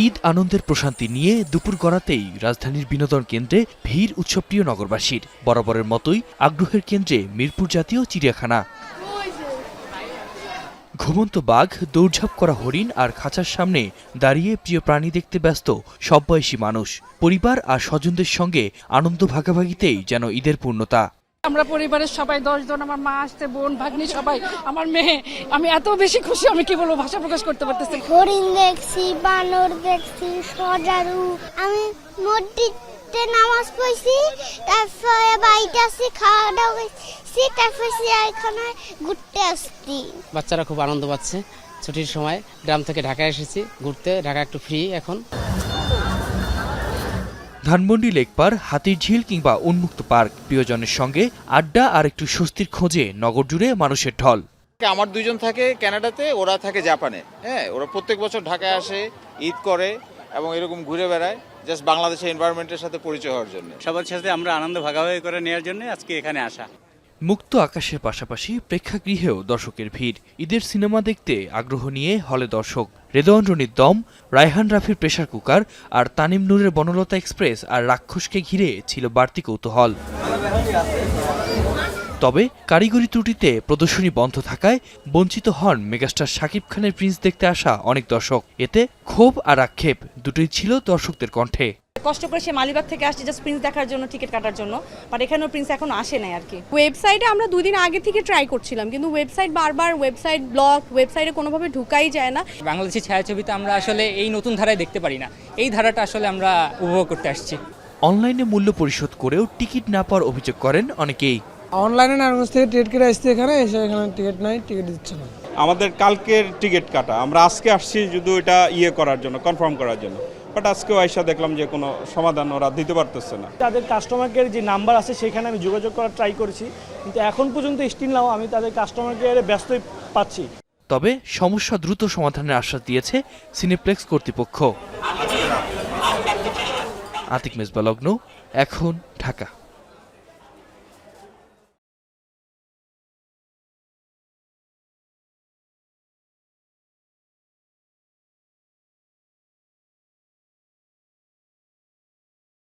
ঈদ আনন্দের প্রশান্তি নিয়ে দুপুর গড়াতেই রাজধানীর বিনোদন কেন্দ্রে ভিড় উৎসবপ্রিয় নগরবাসীর। বরাবরের মতোই আগ্রহের কেন্দ্রে মিরপুর জাতীয় চিড়িয়াখানা। ঘুমন্ত বাঘ, দৌড়ঝাঁপ করা হরিণ আর খাঁচার সামনে দাঁড়িয়ে প্রিয় প্রাণী দেখতে ব্যস্ত সব বয়সী মানুষ। পরিবার আর স্বজনদের সঙ্গে আনন্দ ভাগাভাগিতেই যেন ঈদের পূর্ণতা। আমরা পরিবারের সবাই 10 জন, আমার মা আসছে, বোন ভাগ্নি সবাই, আমার মেয়ে। আমি এত বেশি খুশি, আমি কি বলবো, ভাষা প্রকাশ করতে পারতেছি। হরিণ দেখছি, বানর দেখছি, সজারু। আমি মসজিদে নামাজ পড়ছি, তারপরে বাড়িতে আসছি, খাওয়া দাওয়া করছি, তারপরে এখানে ঘুরতে আসছি। বাচ্চারা খুব আনন্দ পাচ্ছে। ছুটির সময় গ্রাম থেকে ঢাকায় এসেছি ঘুরতে। ঢাকা একটু ফ্রি এখন। ধানমন্ডি লেক পার্ক, হাতির ঝিল কিংবা উন্মুক্ত পার্ক, প্রিয়জনের সঙ্গে আড্ডা আর একটু স্বস্তির খোঁজে নগর জুড়ে মানুষের ঢল। আমার দুইজন থাকে কানাডাতে, ওরা থাকে জাপানে। হ্যাঁ, ওরা প্রত্যেক বছর ঢাকায় আসে, ঈদ করে এবং এরকম ঘুরে বেড়ায়, জাস্ট বাংলাদেশের এনভায়রনমেন্টের সাথে পরিচয় হওয়ার জন্য। সবার সাথে আমরা আনন্দ ভাগাভাগি করে নেওয়ার জন্য আজকে এখানে আসা। মুক্ত আকাশের পাশাপাশি প্রেক্ষাগৃহেও দর্শকের ভিড়। ঈদের সিনেমা দেখতে আগ্রহ নিয়ে হলে দর্শক। রেদওয়ান রনির দম, রায়হান রাফির প্রেসার কুকার আর তানিম নূরের বনলতা এক্সপ্রেস আর রাক্ষসকে ঘিরে ছিল বাড়তি কৌতূহল। তবে কারিগরি ত্রুটিতে প্রদর্শনী বন্ধ থাকায় বঞ্চিত হন মেগাস্টার শাকিব খানের প্রিন্স দেখতে আসা অনেক দর্শক। এতে ক্ষোভ আর আক্ষেপ দুটোই ছিল দর্শকদের কণ্ঠে। কষ্ট করে সে মালিবাগ থেকে আসছে জাস্ট প্রিন্স দেখার জন্য, টিকিট কাটার জন্য, বাট এখানেও প্রিন্স এখনো আসে নাই আর কি। ওয়েবসাইটে আমরা 2 দিন আগে থেকে ট্রাই করছিলাম, কিন্তু ওয়েবসাইট বারবার ব্লক, ওয়েবসাইটে কোনোভাবে ঢুকাই যায় না। বাংলাদেশি ছায়াছবিতে আমরা আসলে এই নতুন ধারায় দেখতে পারি না। এই ধারাটা আসলে আমরা উপভোগ করতে আসছি। অনলাইনে মূল্য পরিশোধ করেও টিকিট না পাওয়ার অভিযোগ করেন অনেকেই। অনলাইনে নারায়ণগঞ্জ থেকে টিকিট কেটে আসছে, এখানে টিকিট নাই, টিকিট দিচ্ছে না। আমাদের কালকের টিকিট কাটা, আমরা আজকে আসছি শুধু এটা করার জন্য, কনফার্ম করার জন্য। বাট আজকেও আইসা দেখলাম যে কোনো সমাধান ওরা দিতে পারতেছে না। তাদের কাস্টমার কেয়ার যে নাম্বার আছে সেখানে আমি যোগাযোগ করার ট্রাই করেছি, কিন্তু এখন পর্যন্ত স্টিল নাও আমি তাদের কাস্টমার কেয়ারে ব্যস্তই পাচ্ছি। তবে সমস্যা দ্রুত সমাধানের আশ্বাস দিয়েছে সিনেপ্লেক্স কর্তৃপক্ষ। আতিক মেজবা লগ্ন, এখন ঢাকা।